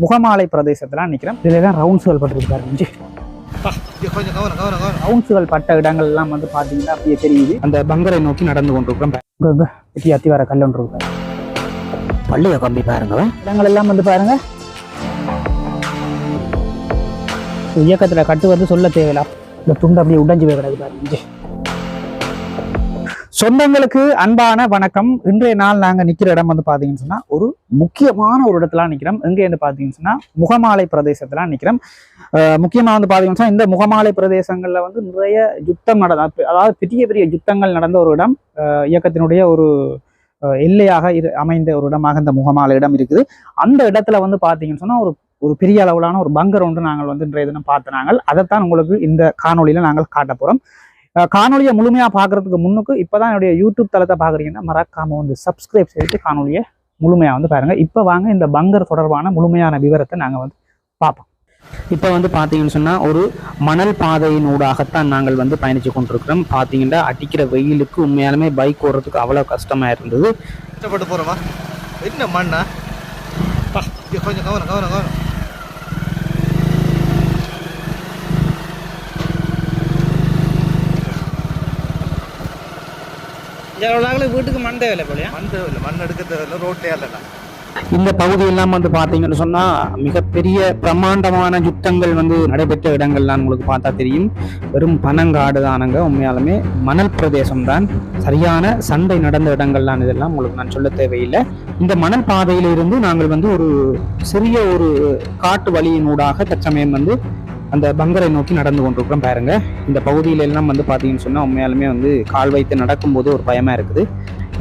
முகமாலை பிரதேசத்துல நிற்கிறோம். இதுலதான் ரவுண்ட்ஸுகள் பட்டிருக்காரு. ரவுண்ட்ஸுகள் பட்ட இடங்கள் எல்லாம் வந்து பாத்தீங்கன்னா அப்படியே தெரியுது. அந்த பங்கரை நோக்கி நடந்து கொண்டிருக்கிறோம். அத்தி வர கல் ஒன்று இருக்காரு. பள்ளிய கம்பி பாருங்க. இடங்கள் எல்லாம் வந்து பாருங்க. இயக்கத்துல கட்டுவது சொல்ல தேவையில்ல. இந்த துண்டு அப்படியே உடைஞ்சு போய் கிடக்கு பாருங்க. சொந்தங்களுக்கு அன்பான வணக்கம். இன்றைய நாள் நாங்க நிக்கிற இடம் வந்து பாத்தீங்கன்னு சொன்னா ஒரு முக்கியமான ஒரு இடத்துல நிக்கிறோம். எங்க என்று பாத்தீங்கன்னு சொன்னா முகமாலை பிரதேசத்துல நிக்கிறோம். முக்கியமா வந்து பாத்தீங்கன்னு சொன்னா இந்த முகமாலை பிரதேசங்கள்ல வந்து நிறைய யுத்தம் அதாவது பெரிய பெரிய யுத்தங்கள் நடந்த ஒரு இடம். இயக்கத்தினுடைய ஒரு எல்லையாக அமைந்த ஒரு இடமாக இந்த முகமாலை இடம் இருக்குது. அந்த இடத்துல வந்து பாத்தீங்கன்னு சொன்னா ஒரு பெரிய அளவிலான ஒரு பங்கர் ஒன்று நாங்கள் வந்து இன்றைய தினம் பார்த்தனாங்கள். அதைத்தான் உங்களுக்கு இந்த காணொலியில நாங்கள் காட்ட போறோம். காணொலியை முழுமையாக பார்க்கறதுக்கு முன்னுக்கு இப்போதான் என்னுடைய யூடியூப் தளத்தை பார்க்குறீங்கன்னா மறக்காம வந்து சப்ஸ்கிரைப் செய்து காணொலியை முழுமையாக வந்து பாருங்க. இப்போ வாங்க இந்த பங்கர் தொடர்பான முழுமையான விவரத்தை நாங்கள் வந்து பார்ப்போம். இப்போ வந்து பார்த்தீங்கன்னு சொன்னால் ஒரு மணல் பாதையினூடாகத்தான் நாங்கள் வந்து பயணித்து கொண்டிருக்கிறோம். பார்த்தீங்கன்னா அடிக்கிற வெயிலுக்கு உண்மையாலுமே பைக் ஓடுறதுக்கு அவ்வளோ கஷ்டமாக இருந்தது. கஷ்டப்பட்டு போகிறோமா? என்ன மண்ணா? கொஞ்சம் கவனம் வீட்டுக்கு மண் தேவையில்லை போலையா? மண் தேவையில்லை, மண் எடுக்க தேவையில்லை, ரோட்டே இல்லைண்ணா. இந்த பகுதியெல்லாம் வந்து பார்த்தீங்கன்னு சொன்னால் மிகப்பெரிய பிரம்மாண்டமான யுத்தங்கள் வந்து நடைபெற்ற இடங்கள்லாம் உங்களுக்கு பார்த்தா தெரியும். வெறும் பனங்காடு தானங்க. உண்மையாலுமே மணல் பிரதேசம் தான். சரியான சண்டை நடந்த இடங்கள்லாம் இதெல்லாம் உங்களுக்கு நான் சொல்ல தேவையில்லை. இந்த மணல் பாதையிலிருந்து நாங்கள் வந்து ஒரு சிறிய ஒரு காட்டு வழியினூடாக தற்சமயம் வந்து அந்த பங்கரை நோக்கி நடந்து கொண்டிருக்கிறோம். பாருங்க, இந்த பகுதியில எல்லாம் வந்து பார்த்தீங்கன்னு சொன்னால் உண்மையாலுமே வந்து கால் வைத்து நடக்கும்போது ஒரு பயமா இருக்குது.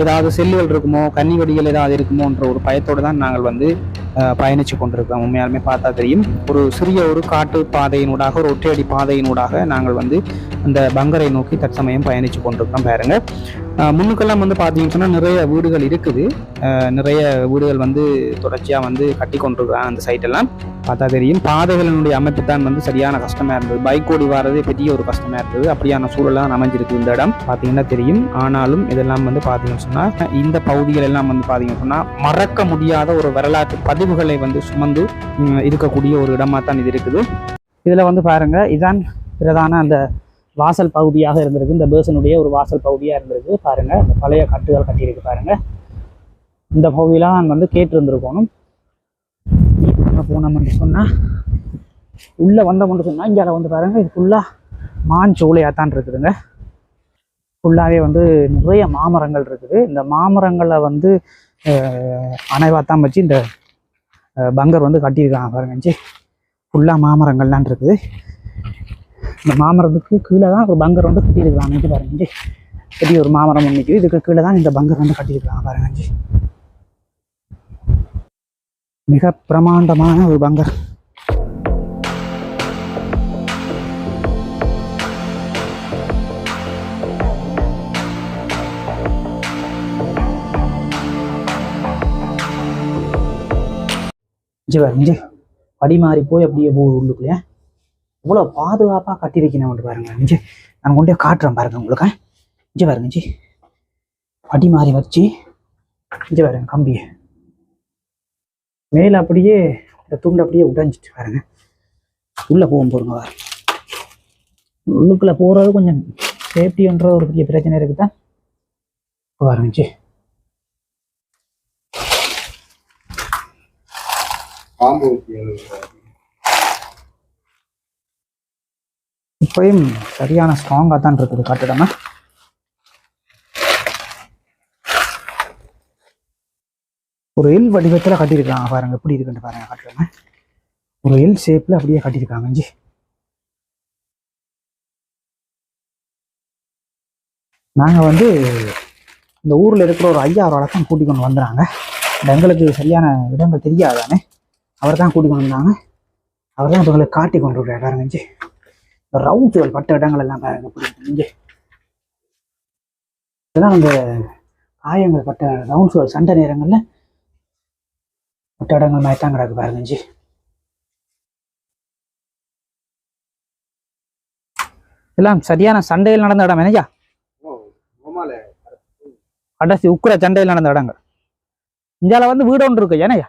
ஏதாவது செல்லுகள் இருக்குமோ, கன்னிவடிகள் ஏதாவது இருக்குமோன்ற ஒரு பயத்தோடு தான் நாங்கள் வந்து பயணித்து கொண்டிருக்கிறோம். உண்மையாலுமே பார்த்தா தெரியும். ஒரு சிறிய ஒரு காட்டு பாதையினூடாக, ஒரு ஒற்றையடி பாதையினூடாக நாங்கள் வந்து அந்த பங்கரை நோக்கி தற்சமயம் பயணித்து கொண்டிருக்கிறோம். பாருங்க, முன்னுக்கெல்லாம் வந்து பார்த்தீங்கன்னு சொன்னால் நிறைய வீடுகள் இருக்குது. நிறைய வீடுகள் வந்து தொடர்ச்சியாக வந்து கட்டி கொண்டிருக்கிறாங்க. அந்த சைட்டெல்லாம் பார்த்தா தெரியும். பாதைகளினுடைய அமைப்பு தான் வந்து சரியான கஷ்டமாக இருந்தது. பைக் ஓடி வர்றதே பெரிய ஒரு கஷ்டமாக இருந்தது. அப்படியான சூழலாம் அமைஞ்சிருக்கு இந்த இடம் பார்த்தீங்கன்னா தெரியும். ஆனாலும் இதெல்லாம் வந்து பார்த்தீங்கன்னு சொன்னால் இந்த பகுதிகள் எல்லாம் வந்து பார்த்தீங்கன்னு சொன்னால் மறக்க முடியாத ஒரு வரலாற்று பதிவுகளை வந்து சுமந்து இருக்கக்கூடிய ஒரு இடமா தான் இது இருக்குது. இதில் வந்து பாருங்க, இதான் பிரதான அந்த வாசல் பகுதியாக இருந்திருக்கு. இந்த பேர்சனுடைய ஒரு வாசல் பகுதியாக இருந்திருக்கு. பாருங்க, இந்த பழைய கட்டுகள் கட்டியிருக்கு. பாருங்க, இந்த பகுதியெல்லாம் நான் வந்து கேட்டு இருந்திருக்கணும். போனோம்னு சொன்னால் உள்ளே வந்தோம்னு சொன்னால் இங்கே வந்து பாருங்க, இது ஃபுல்லாக மான் சோலையாகத்தான் இருக்குதுங்க. ஃபுல்லாகவே வந்து நிறைய மாமரங்கள் இருக்குது. இந்த மாமரங்களை வந்து அணைவாத்தான் வச்சு இந்த பங்கர் வந்து கட்டியிருக்காங்க. பாருங்க, ஃபுல்லாக மாமரங்கள்லாம் இருக்குது. இந்த மாமரத்துக்கு கீழே தான் ஒரு பங்கர் வந்து கட்டியிருக்காங்க. பாருங்க, பெரிய ஒரு மாமரம் ஒன்று நிற்குது. இதுக்கு கீழே தான் இந்த பங்கர் வந்து கட்டியிருக்காங்க. பாருங்க, மிக பிரமாண்டமான ஒரு பங்கர். படி மாறி போய் அப்படியே போகுது உள்ளுக்குள்ளே. இவ்வளோ பாதுகாப்பாக கட்டியிருக்கேன் பாருங்க. நான் கொண்டே காட்டுறேன் பாருங்க உங்களுக்கு. பாருங்க, படி மாறி வச்சு பாருங்க, கம்பியை மேலே அப்படியே இந்த துண்டு அப்படியே உடைஞ்சிட்டு பாருங்க. உள்ளே போகும்போதுங்க பாருங்க. உள்ளுக்குள்ளே போகிறது கொஞ்சம் சேஃப்டின்ற ஒரு பெரிய பிரச்சனை இருக்குதான் பாருங்க. இப்பயும் சரியான ஸ்ட்ராங்காக தான் இருக்குது கட்டிடமா. ஒரு எல் வடிவத்தில் கட்டியிருக்காங்க. பாருங்க எப்படி இருக்குன்னு பாருங்க. கட்டிடமா ஒரு எல் ஷேப்ல அப்படியே கட்டியிருக்காங்க. நாங்கள் வந்து இந்த ஊரில் இருக்கிற ஒரு ஐயா ஒரு வழக்கம் கூட்டிக் கொண்டு வந்துடுறாங்க. எங்களுக்கு சரியான இடங்கள் தெரியாதானே, அவர் தான் கூட்டிக் கொண்டு வந்தாங்க. அவர் தான் எங்களுக்கு காட்டி கொண்டு விடுறாரு. பாருங்க, ரவுண்ட்ஸுகள் பட்ட இடங்கள் எல்லாம் பாருங்க. பிடிக்கும் இதெல்லாம் அந்த காயங்கள் பட்ட ரவுண்ட்ஸுகள் சண்டை நேரங்கள்ல பட்ட இடங்கள் மாதிரி தான் கிடக்கு. பாருங்க, எல்லாம் சரியான சண்டையில் நடந்த இடம். என்னையா கடைசி உக்குற சண்டையில் நடந்த இடங்கள். இந்தியாவில் வந்து வீடு ஒன்று இருக்கு. ஏனையா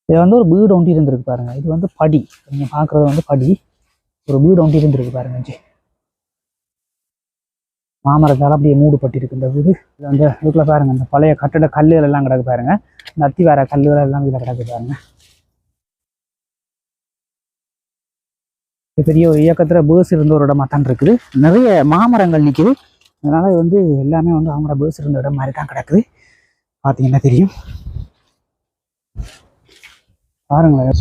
இது வந்து ஒரு வீடு ஒண்டி இருந்திருக்கு பாருங்க. இது வந்து படி, நீங்க பாக்குறது வந்து படி. ஒரு வீடு ஒண்டி இருந்திருக்கு பாருங்க. மாமரத்தால் அப்படியே மூடுபட்டு இருக்கு இந்த வீடு. இது வந்து இதுக்குள்ள பாருங்க, இந்த பழைய கட்டட கல்லுகள் எல்லாம் கிடக்கு பாருங்க. இந்த அத்திவார கல்லுகள் எல்லாம் இதுல கிடக்கு பாருங்க. பெரிய ஒரு இயக்கத்துல பேர்ஸ் இருந்த ஒரு இடமா தான் இருக்குது. நிறைய மாமரங்கள் நிக்குது. அதனால இது வந்து எல்லாமே வந்து அவங்களோட பேர்ஸ் இருந்த இடம் மாதிரி தான் கிடக்குது. பாத்தீங்கன்னா தெரியும் பாருங்களேன்.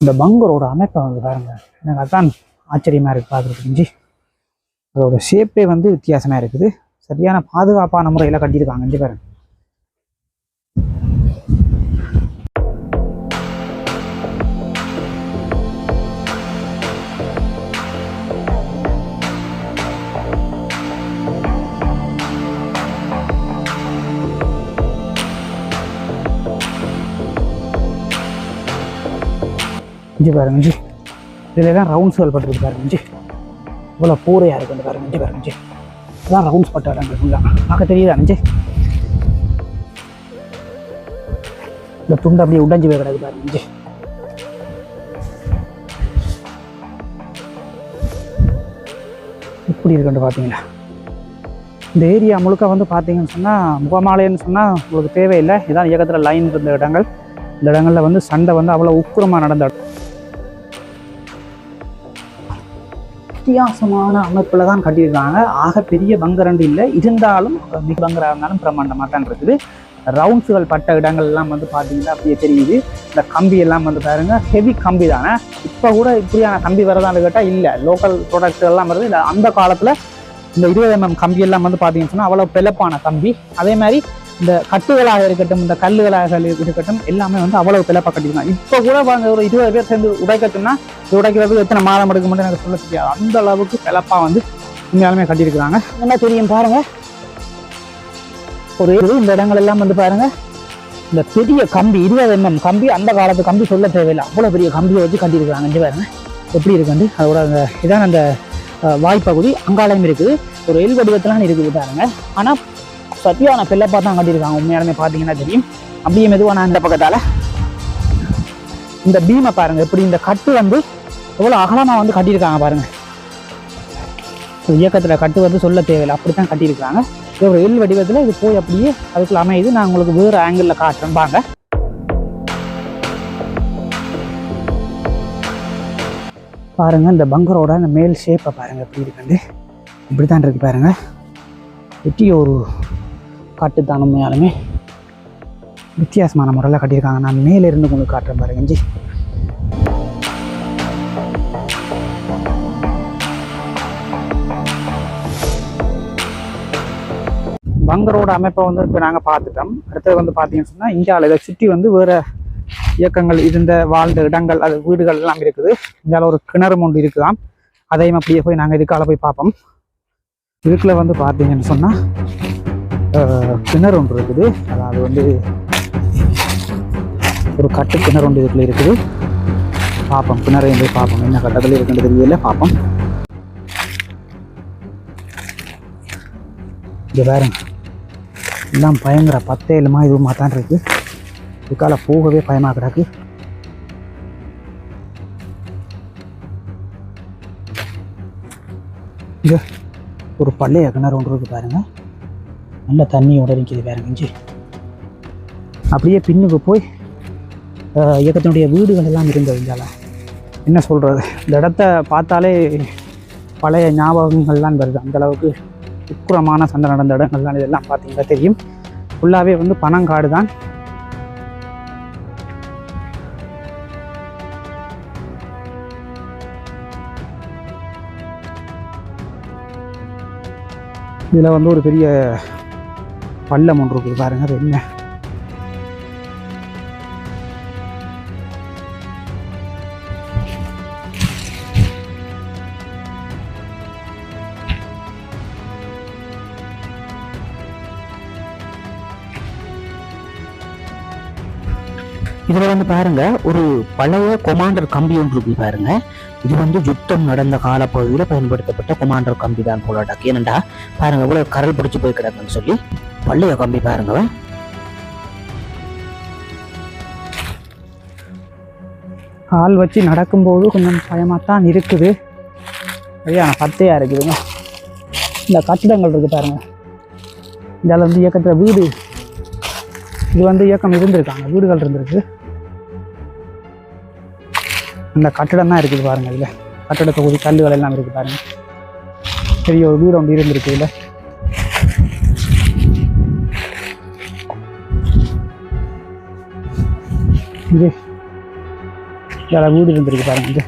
இந்த பங்கரோட அமைப்பை வந்து பாருங்க, எனக்கு அதான் ஆச்சரியமா இருக்கு பார்க்குறதுக்கு. அதோட ஷேப்பே வந்து வித்தியாசமா இருக்குது. சரியான பாதுகாப்பான முறையில் கட்டியிருக்காங்க. இங்கே பாருங்க. இஞ்சி பாருங்க, இஞ்சி இதில் தான் ரவுண்ட்ஸ்கள் பட்டுருக்கு பாருங்க. இஞ்சி இவ்வளோ பூரையாக இருக்குது பாருங்க. இஞ்சி பாருங்க, இஞ்சி இதான் ரவுண்ட்ஸ் பட்ட இடங்கள் ஃபுல்லாக பார்க்க தெரியுதா? இஞ்சி இந்த துண்டு அப்படியே உடைஞ்சு போய் கிடக்கு பாருங்க. இஞ்சி இப்படி இருக்குன்னு பார்த்தீங்களா? இந்த ஏரியா முழுக்க வந்து பார்த்தீங்கன்னு சொன்னால் முகமாலைன்னு சொன்னால் உங்களுக்கு தேவையில்லை. இதான் இயக்கத்தில் லைன் இருந்த இடங்கள். இந்த இடங்களில் வந்து சண்டை வந்து அவ்வளோ உக்குரமாக நடந்த வித்தியாசமான அமைப்பில் தான் கட்டியிருக்காங்க. ஆக பெரிய பங்கரண்டு இல்லை, இருந்தாலும் மிக பங்கராக இருந்தாலும் பிரம்மாண்டமாக தான் இருக்குது. ரவுண்ட்ஸுகள் பட்ட இடங்கள் எல்லாம் வந்து பார்த்தீங்கன்னா அப்படியே தெரியுது. இந்த கம்பி எல்லாம் வந்து பாருங்க, ஹெவி கம்பி தானே. இப்போ கூட இப்படியான கம்பி வரதான்னு கேட்டால் இல்லை, லோக்கல் ப்ராடக்ட் எல்லாம் வருது. இல்லை, அந்த காலத்தில் இந்த 20 mm கம்பி எல்லாம் வந்து பார்த்தீங்கன்னு சொன்னால் அவ்வளோ பிளப்பான கம்பி. அதே மாதிரி இந்த கட்டுகளாக இருக்கட்டும், இந்த கல்லுகளாக இருக்கட்டும், எல்லாமே வந்து அவ்வளவு பிளப்பாக கட்டிருக்காங்க. இப்போ கூட ஒரு 20 பேர் சேர்ந்து உடைக்கட்டும்னா உடைக்கிறதுக்கு எத்தனை மாதம் எடுக்க மட்டும் எனக்கு சொல்ல தெரியாது. அந்த அளவுக்கு பிளப்பாக வந்து உண்மையாலுமே கட்டியிருக்கிறாங்க. என்ன தெரியும் பாருங்க, ஒரு இந்த இடங்கள் எல்லாம் வந்து பாருங்க, இந்த பெரிய கம்பி 20 mm கம்பி, அந்த காலத்து கம்பி சொல்ல தேவையில்லை, அவ்வளோ பெரிய கம்பியை வச்சு கட்டியிருக்கிறாங்க. இங்கே பாருங்க எப்படி இருக்குண்டு. அதோட அந்த இதான் அந்த வாய்ப்பகுதி அங்காலயம் இருக்குது. ஒரு எல் வடிவத்திலாம் இருக்குது பாருங்க. ஆனால் சரியான பிள்ளைப்பா தான் கட்டியிருக்காங்க. உண்மையாலுமே பார்த்தீங்கன்னா தெரியும். அப்படியே மெதுவான இந்த பக்கத்தால் இந்த பீமை பாருங்க, எப்படி இந்த கட்டு வந்து எவ்வளோ அகலமாக வந்து கட்டியிருக்காங்க பாருங்க. இயக்கத்தில் கட்டு வந்து சொல்ல தேவையில்லை, அப்படி தான் கட்டியிருக்காங்க. இது ஒரு எல் வடிவத்தில் இது போய் அப்படியே அதுக்குள்ள அமையுது. நான் உங்களுக்கு வேறு ஆங்கிளில் காட்டுறேன் பாங்க. பாருங்க இந்த பங்கரோட இந்த மேல் ஷேப்பை பாருங்க எப்படி இருக்குண்டு. இப்படி தான் இருக்கு பாருங்க. வெட்டி ஒரு காட்டுத்தான். உண்மையாலுமே வித்தியாசமான முறையில் கட்டியிருக்காங்க. நான் மேலே இருந்து உங்களுக்கு காட்டுறேன் பாருங்க. இஞ்சி பங்கரோட அமைப்பை வந்து இப்போ நாங்கள் பார்த்துட்டோம். அடுத்தது வந்து பார்த்தீங்கன்னு சொன்னால் இந்தியாவில் இதை சுற்றி வந்து வேறு இயக்கங்கள் இருந்த வாழ்ந்த இடங்கள், அது வீடுகள் எல்லாம் இருக்குது. இந்தியாவில் ஒரு கிணறு ஒன்று இருக்குதாம். அதையும் அப்படியே போய் நாங்கள் இதுக்கால போய் பார்ப்போம். இதுக்குள்ள வந்து பார்த்தீங்கன்னு சொன்னால் கிணறு ஒன்று இருக்குது. அதாவது வந்து ஒரு கட்டு கிணறு ஒன்று இதுக்குள்ள இருக்குது. பார்ப்போம், கிணறு போய் பார்ப்போம், என்ன கட்டத்தில் இருக்குன்னு தெரியல, பார்ப்போம். இங்கே பாருங்க, எல்லாம் பயங்கர பத்தேலுமா இதுவுமா தான் இருக்கு. இதுக்கால போகவே பயமாக கிடக்கு. இங்கே ஒரு பள்ளைய கிணறு ஒன்று இருக்கு பாருங்க. நல்ல தண்ணியோட நிற்கிது பாருங்க. இஞ்சி அப்படியே பின்னுக்கு போய் இயக்கத்தினுடைய வீடுகள் எல்லாம் இருந்தது. இந்தால என்ன சொல்கிறது, இந்த இடத்த பார்த்தாலே பழைய ஞாபகங்கள்லாம் வருது. அந்தளவுக்கு உக்குரமான சண்டை நடந்த இடங்கள்லாம் இதெல்லாம் பார்த்தீங்கன்னா தெரியும். ஃபுல்லாகவே வந்து பனங்காடு தான். இதில் வந்து ஒரு பெரிய பள்ளம் ஒன்று இருக்குது பாருங்க. அது என்ன, இதில் வந்து பாருங்க ஒரு பழைய கொமாண்டர் கம்பி ஒன்று இருக்கு பாருங்க. இது வந்து யுத்தம் நடந்த காலப்பகுதியில் பயன்படுத்தப்பட்ட கொமாண்டர் கம்பி தான் போலாட்டாக்கு. ஏனண்டா பாருங்க இவ்வளவு கரல் பிடிச்சி போய் கிடக்குன்னு சொல்லி பழைய கம்பி பாருங்க. கால் வச்சு நடக்கும்போது கொஞ்சம் பயமாக தான் இருக்குது. சரியான பத்தையாக இருக்குதுங்க. இந்த கட்டிடங்கள் இருக்குது பாருங்கள். இதில் வந்து இயக்கத்தில் வீடு இது வந்து இயக்கம் இருந்திருக்காங்க, வீடுகள் இருந்திருக்கு. அந்த கட்டிடம் தான் இருக்குது பாருங்கள். இதில் கட்டிட தொகுதி கல்லுகள் எல்லாம் இருக்குது பாருங்கள். பெரிய ஒரு வீடு ஒன்று இருந்திருக்கு. இதில் இது இதில் வீடு இருந்திருக்கு பாருங்கள். இது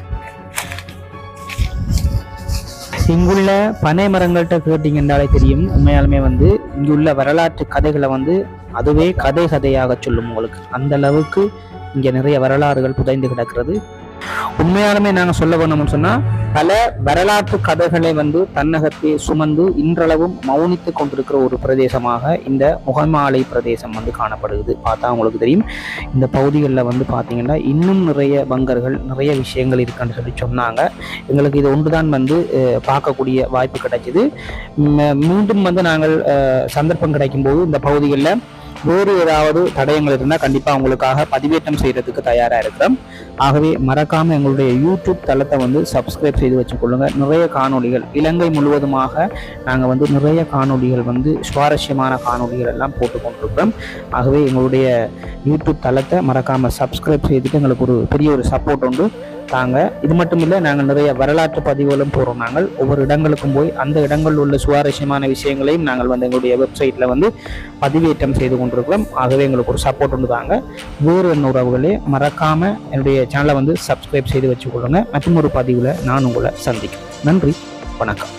இங்குள்ள பனை மரங்கள்கிட்ட கேட்டிங்கன்றாலே தெரியும். உண்மையாலுமே வந்து இங்குள்ள வரலாற்று கதைகளை வந்து அதுவே கதையாக சொல்லும் உங்களுக்கு. அந்த அளவுக்கு இங்கே நிறைய வரலாறுகள் புதைந்து கிடக்கிறது. உண்மையாலுமே நாங்கள் சொல்ல வேணும்னு சொன்னால் பல வரலாற்று கதைகளை வந்து தன்னகத்தை சுமந்து இன்றளவும் மௌனித்து கொண்டிருக்கிற ஒரு பிரதேசமாக இந்த முகமாலை பிரதேசம் வந்து காணப்படுகிறது. பார்த்தா உங்களுக்கு தெரியும். இந்த பகுதிகளில் வந்து பார்த்தீங்கன்னா இன்னும் நிறைய பங்கர்கள் நிறைய விஷயங்கள் இருக்குன்னு சொல்லி சொன்னாங்க. எங்களுக்கு இது ஒன்றுதான் வந்து பார்க்கக்கூடிய வாய்ப்பு கிடைச்சிது. மீண்டும் வந்து நாங்கள் சந்தர்ப்பம் கிடைக்கும்போது இந்த பகுதிகளில் வேறு ஏதாவது தடயங்கள் இருந்தால் கண்டிப்பாக உங்களுக்காக பதிவேற்றம் செய்கிறதுக்கு தயாராக இருக்கிறோம். ஆகவே மறக்காமல் எங்களுடைய யூடியூப் தளத்தை வந்து சப்ஸ்கிரைப் செய்து வச்சுக்கொள்ளுங்க. நிறைய காணொளிகள் இலங்கை முழுவதுமாக நாங்கள் வந்து நிறைய காணொளிகள் வந்து சுவாரஸ்யமான காணொளிகள் எல்லாம் போட்டு கொண்டிருக்கிறோம். ஆகவே எங்களுடைய யூடியூப் தளத்தை மறக்காமல் சப்ஸ்கிரைப் செய்துட்டு எங்களுக்கு ஒரு பெரிய ஒரு சப்போர்ட் உண்டு தாங்க. இது மட்டும் இல்லை, நாங்கள் நிறைய வரலாற்று பதிவுகளும் போகிறோம். நாங்கள் ஒவ்வொரு இடங்களுக்கும் போய் அந்த இடங்களில் உள்ள சுவாரஸ்யமான விஷயங்களையும் நாங்கள் வந்து எங்களுடைய வெப்சைட்டில் வந்து பதிவேற்றம் செய்து கொண்டிருக்கிறோம். ஆகவே எங்களுக்கு ஒரு சப்போர்ட் உண்டு தாங்க. வேறு என்ன உறவுகளே மறக்காமல் என்னுடைய சேனலை வந்து சப்ஸ்கிரைப் செய்து வச்சுக்கொள்ளுங்க. மற்றும் ஒரு பதிவில் நான் உங்களை சந்திக்கிறேன். நன்றி, வணக்கம்.